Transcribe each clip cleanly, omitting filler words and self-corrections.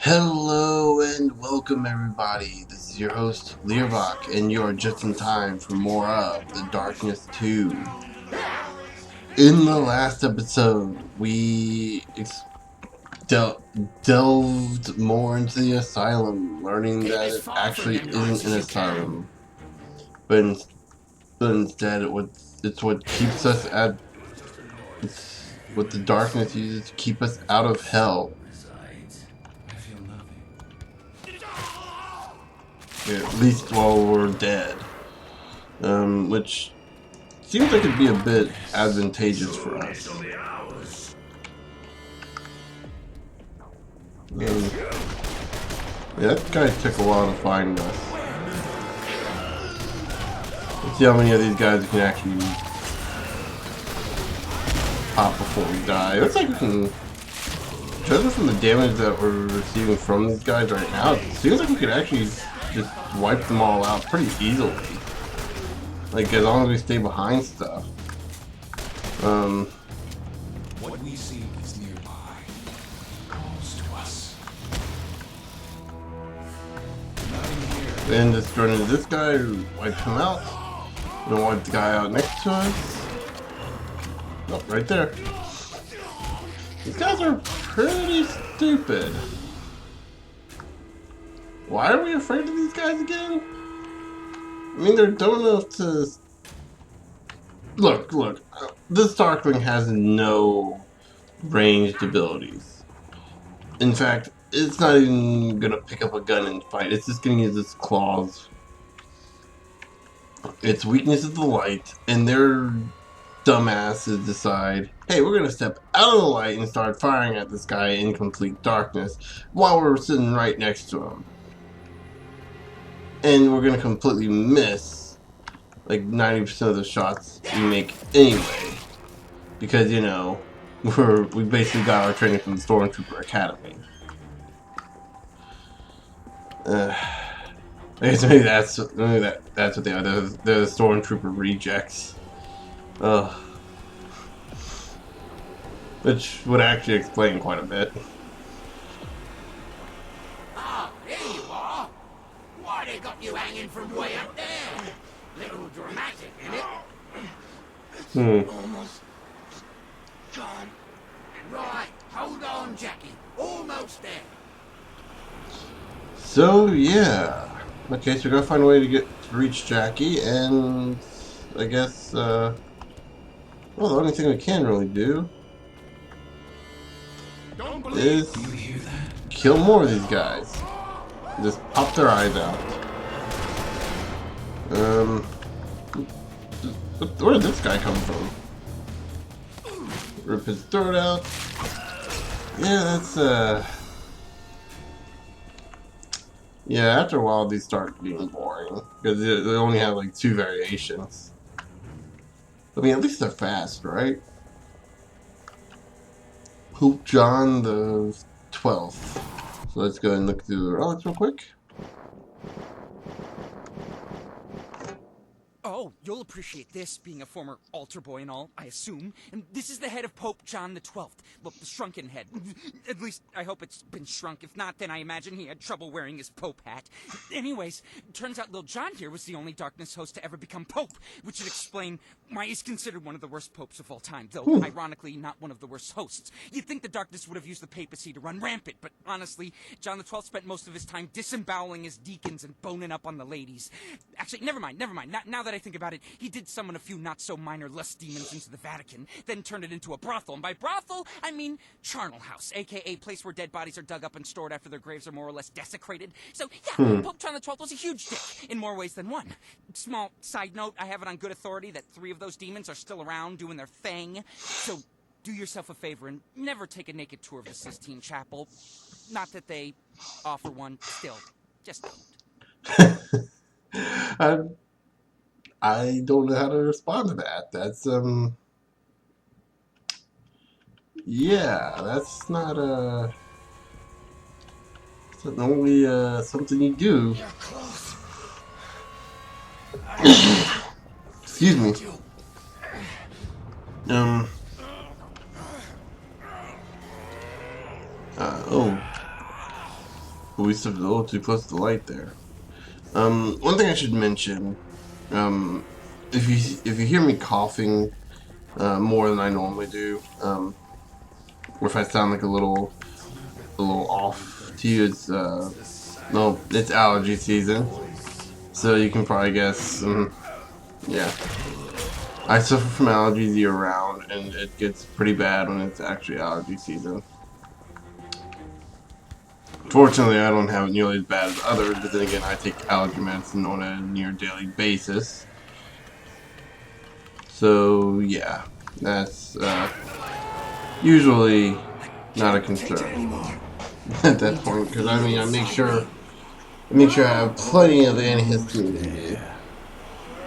Hello and welcome everybody. This is your host Learbach, and you are just in time for more of The Darkness 2. In the last episode, we delved more into the asylum, learning Keep that as it far from actually them lights isn't an as you can. asylum, but instead it's what keeps us at. It's what the darkness uses to keep us out of hell. Yeah, at least while we're dead. Which seems like it'd be a bit advantageous for us. Yeah, that guy took a while to find us. Let's see how many of these guys we can actually pop before we die. It looks like we can, judging from the damage that we're receiving from these guys right now, it seems like we could actually just wipe them all out pretty easily. Like, as long as we stay behind stuff. What we seek is nearby. Close to us. Then just run into this guy, wipe him out. And then wipe the guy out next to us. Oh, right there. These guys are pretty stupid. Why are we afraid of these guys again? I mean, they're dumb enough to... Look. This darkling has no ranged abilities. In fact, it's not even gonna pick up a gun and fight. It's just gonna use its claws. Its weakness is the light, and their dumbasses decide, hey, we're gonna step out of the light and start firing at this guy in complete darkness while we're sitting right next to him. And we're gonna completely miss like 90% of the shots we make anyway, because you know we basically got our training from the Stormtrooper Academy. I guess maybe that's what they are. They're the Stormtrooper rejects. Which would actually explain quite a bit. Ah, here you are. Why they got you hanging from way up there? Little dramatic, innit? Almost gone. Right, hold on, Jackie. Almost there. So yeah. Okay, so we gotta find a way to reach Jackie, and I guess well, the only thing we can really do is kill more of these guys. Just pop their eyes out. Where did this guy come from? Rip his throat out. Yeah, that's yeah, after a while these start being boring because they only have like 2 variations. I mean, at least they're fast, right? Pope John the 12th. So let's go and look through the relics real quick. Oh, you'll appreciate this, being a former altar boy and all, I assume. And this is the head of Pope John the 12th. Look, the shrunken head. At least, I hope it's been shrunk. If not, then I imagine he had trouble wearing his Pope hat. Anyways, turns out Lil John here was the only Darkness host to ever become Pope, which would explain why he's considered one of the worst popes of all time, though, ironically, not one of the worst hosts. You'd think the Darkness would have used the papacy to run rampant, but honestly, John the 12th spent most of his time disemboweling his deacons and boning up on the ladies. Actually, never mind. Now that I think about it, he did summon a few not-so-minor lust demons into the Vatican, then turned it into a brothel. And by brothel, I mean charnel house, a.k.a. place where dead bodies are dug up and stored after their graves are more or less desecrated. So, yeah, Pope John the 12th was a huge dick, in more ways than one. Small side note, I have it on good authority that 3 of those demons are still around doing their thing. So, do yourself a favor and never take a naked tour of the Sistine Chapel. Not that they offer one still. Just don't. I don't know how to respond to that. That's yeah, that's not it's not only something you do. Excuse me. Um. Oh. we stepped a little too close to the light there. One thing I should mention, if you hear me coughing more than I normally do, or if I sound like a little off to you, it's no, it's allergy season. So you can probably guess. Yeah, I suffer from allergies year round, and it gets pretty bad when it's actually allergy season. Fortunately, I don't have it nearly as bad as others, but then again, I take allergy medicine on a near daily basis. So yeah, that's usually not a concern at that point, because I mean, I make sure I have plenty of antihistamine in me,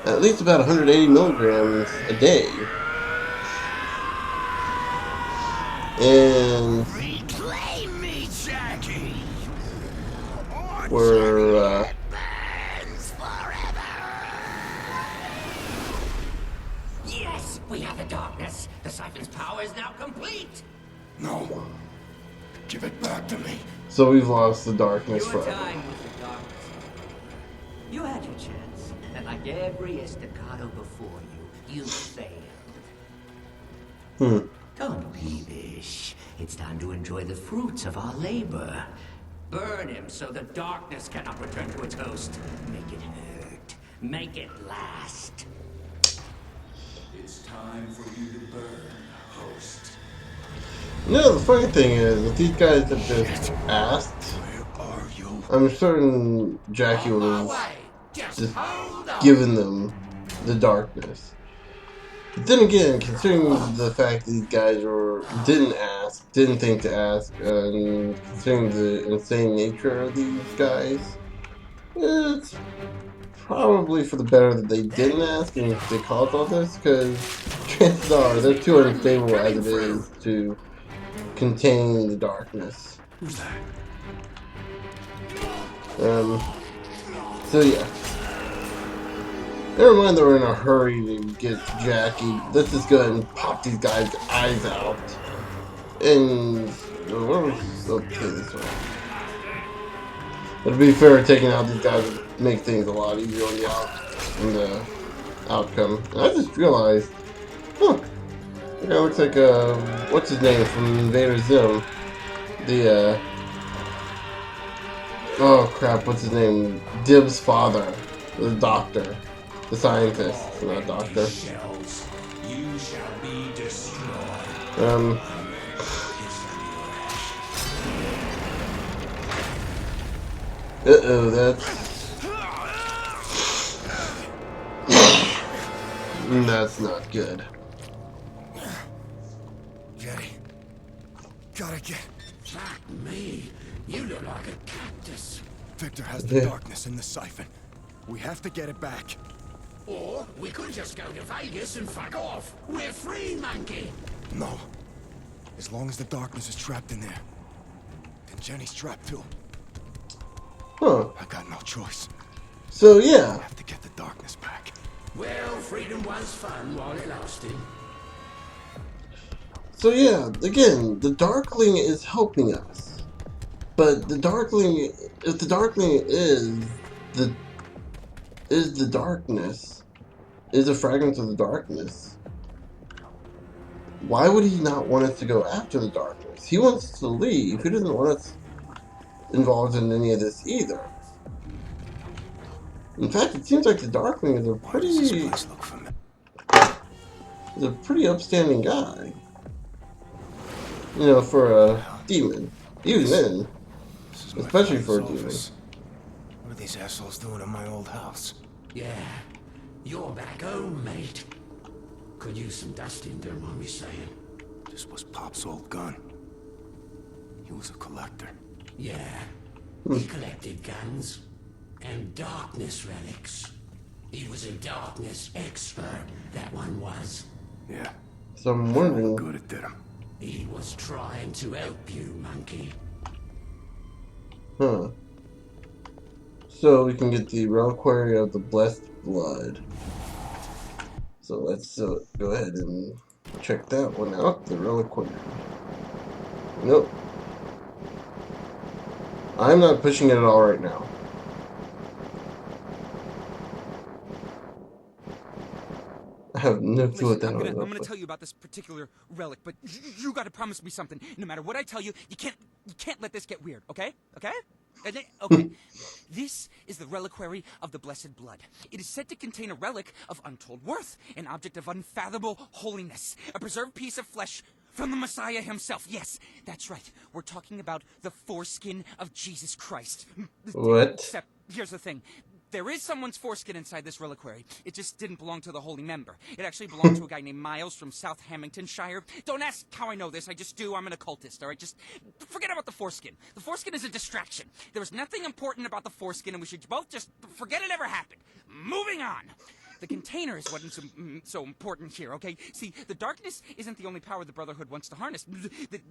at least about 180 milligrams a day, and Reclaim me, Jackie. we're Burns forever. Yes, we have the darkness. The siphon's power is now complete. No. Give it back to me. so we've lost the darkness Your forever. time with the darkness. You had your chance, and like every estacado before you failed. Don't be peevish. It's time to enjoy the fruits of our labor. Burn him so the darkness cannot return to its host. Make it hurt. Make it last. It's time for you to burn, host. No, the funny thing is, if these guys have just asked, Where are you? I'm certain Jackie would On my have way. Just just hold on. given them the darkness. But then again, considering the fact that these guys didn't think to ask, and considering the insane nature of these guys, it's probably for the better that they didn't ask and they caused all this, because chances are they're too unstable as it is to contain the darkness. Who's that? So yeah. Never mind that we're in a hurry to get to Jackie. Let's just go ahead and pop these guys' eyes out. And where was okay this way? But to be fair, taking out these guys would make things a lot easier on the outcome. And I just realized, that guy looks like what's his name from Invader Zim? The oh crap, what's his name? Dib's father, the doctor. The scientist, not doctor. Shells. You shall be destroyed. That's not good. Jenny. Gotta get. Fuck me. You look like a cactus. Victor has the Yeah. darkness in the siphon. We have to get it back. Or we could just go to Vegas and fuck off. We're free, monkey. No. As long as the darkness is trapped in there, then Jenny's trapped too. Huh. I got no choice. So yeah. I have to get the darkness back. Well, freedom was fun while it lasted. So yeah, again, the Darkling is helping us. But the Darkling, if the Darkling is the darkness, is a fragment of the darkness, why would he not want us to go after the darkness? He wants to leave. He doesn't want us involved in any of this either. In fact, it seems like the Darkling is a pretty upstanding guy. You know, for a demon. Even then. Especially for a demon. What are these assholes doing in my old house? Yeah, you're back home, mate. Could use some dusting, don't mind me saying. This was Pop's old gun. He was a collector. Yeah, he collected guns and darkness relics. He was a darkness expert, that one was. Yeah. So I'm wondering. Good, it did him. He was trying to help you, monkey. Huh. So we can get the reliquary of the blessed blood. So let's go ahead and check that one out. The reliquary. Nope. I'm not pushing it at all right now. I have no clue what Listen, that I'm was. gonna tell you about this particular relic, but you gotta promise me something. No matter what I tell you, you can't let this get weird, okay? Okay? Okay. This is the reliquary of the Blessed Blood. It is said to contain a relic of untold worth, an object of unfathomable holiness, a preserved piece of flesh from the Messiah himself. Yes, that's right. We're talking about the foreskin of Jesus Christ. What? Except, here's the thing. There is someone's foreskin inside this reliquary. It just didn't belong to the holy member. It actually belonged to a guy named Miles from South Hamiltonshire. Don't ask how I know this. I just do. I'm an occultist, all right? Just forget about the foreskin. The foreskin is a distraction. There was nothing important about the foreskin, and we should both just forget it ever happened. Moving on. The container is what is so important here, okay? See, the darkness isn't the only power the Brotherhood wants to harness.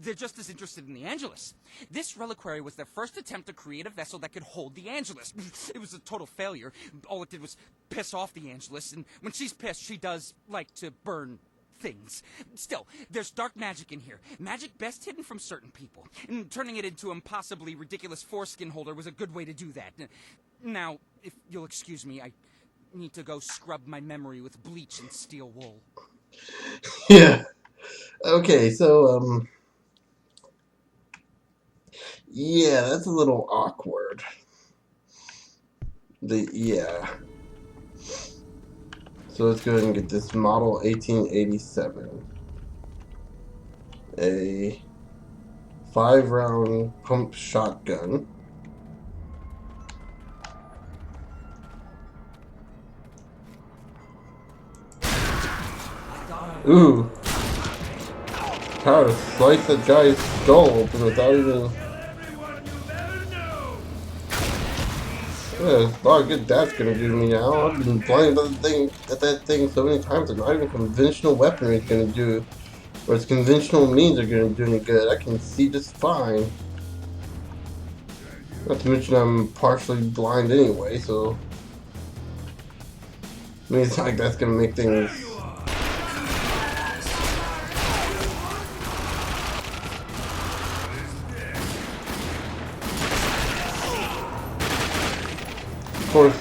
They're just as interested in the Angelus. This reliquary was their first attempt to create a vessel that could hold the Angelus. It was a total failure. All it did was piss off the Angelus, and when she's pissed, she does like to burn things. Still, there's dark magic in here. Magic best hidden from certain people. And turning it into a impossibly ridiculous foreskin holder was a good way to do that. Now, if you'll excuse me, I need to go scrub my memory with bleach and steel wool. Yeah. Okay, so, yeah, that's a little awkward. Yeah. So let's go ahead and get this model 1887. A 5-round pump shotgun. Ooh. How to slice that guy's skull open without even... Yeah, a lot of good that's gonna do to me now. I've been blinded at that thing so many times that not even conventional weaponry is gonna do, or its conventional means are gonna do any good. I can see just fine. Not to mention I'm partially blind anyway, so I mean, it's not like that's gonna make things. Of course,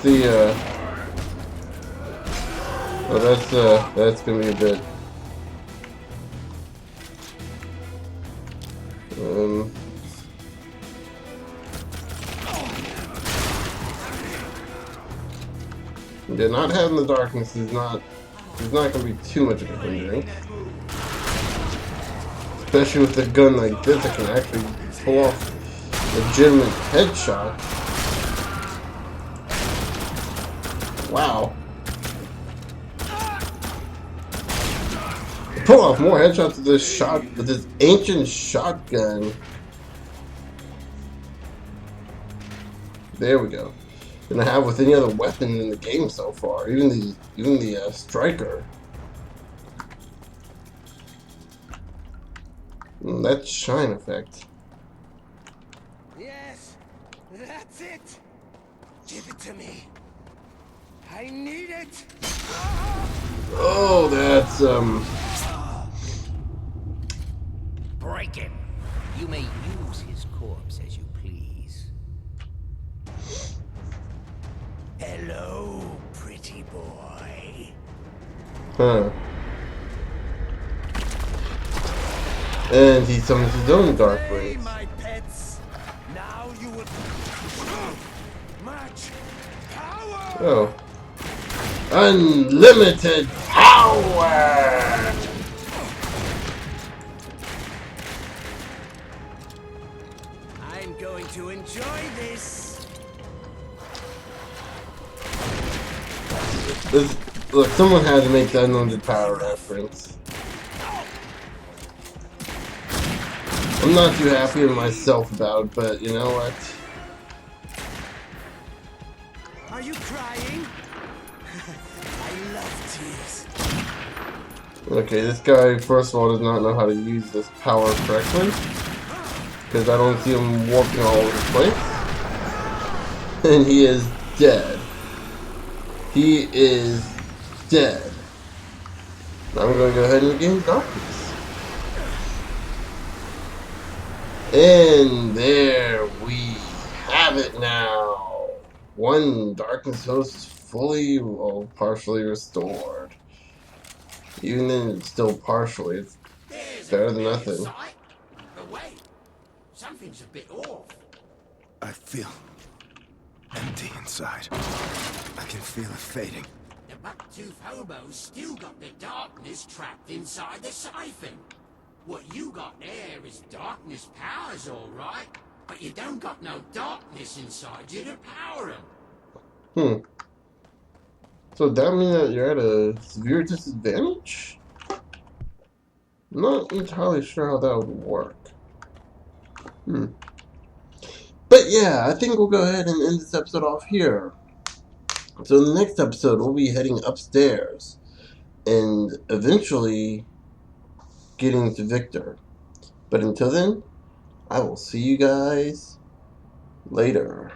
that's gonna be a bit. Yeah, not having the darkness is not gonna be too much of a hindrance. Especially with a gun like this, I can actually pull off legitimate headshots. Wow. Pull off more headshots with this ancient shotgun. There we go. Than I have with any other weapon in the game so far. Even the striker. That shine effect. Yes, that's it. Give it to me. I need it. Oh, that's Break him. You may use his corpse as you please. Hello, pretty boy. Huh. And he summons his own darkling. Hey, my pets. Now you will much power. Oh. Unlimited power! I'm going to enjoy this. Look, someone had to make the unlimited power reference. I'm not too happy with myself about it, but you know what? Are you crying? I love tears. Okay, this guy, first of all, does not know how to use this power correctly. Because I don't see him warping all over the place. And he is dead. He is dead. Now I'm going to go ahead and gain darkness. And there we have it now. One darkness host is fully or partially restored. Even then, it's still partially. It's There's a better than familiar nothing. sight. But wait, something's a bit off. I feel empty inside. I can feel it fading. The bucktooth hobo's still got the darkness trapped inside the siphon. What you got there is darkness powers, all right. But you don't got no darkness inside you to power 'em. So does that mean that you're at a severe disadvantage? I'm not entirely sure how that would work. But yeah, I think we'll go ahead and end this episode off here. So in the next episode, we'll be heading upstairs and eventually getting to Victor. But until then, I will see you guys later.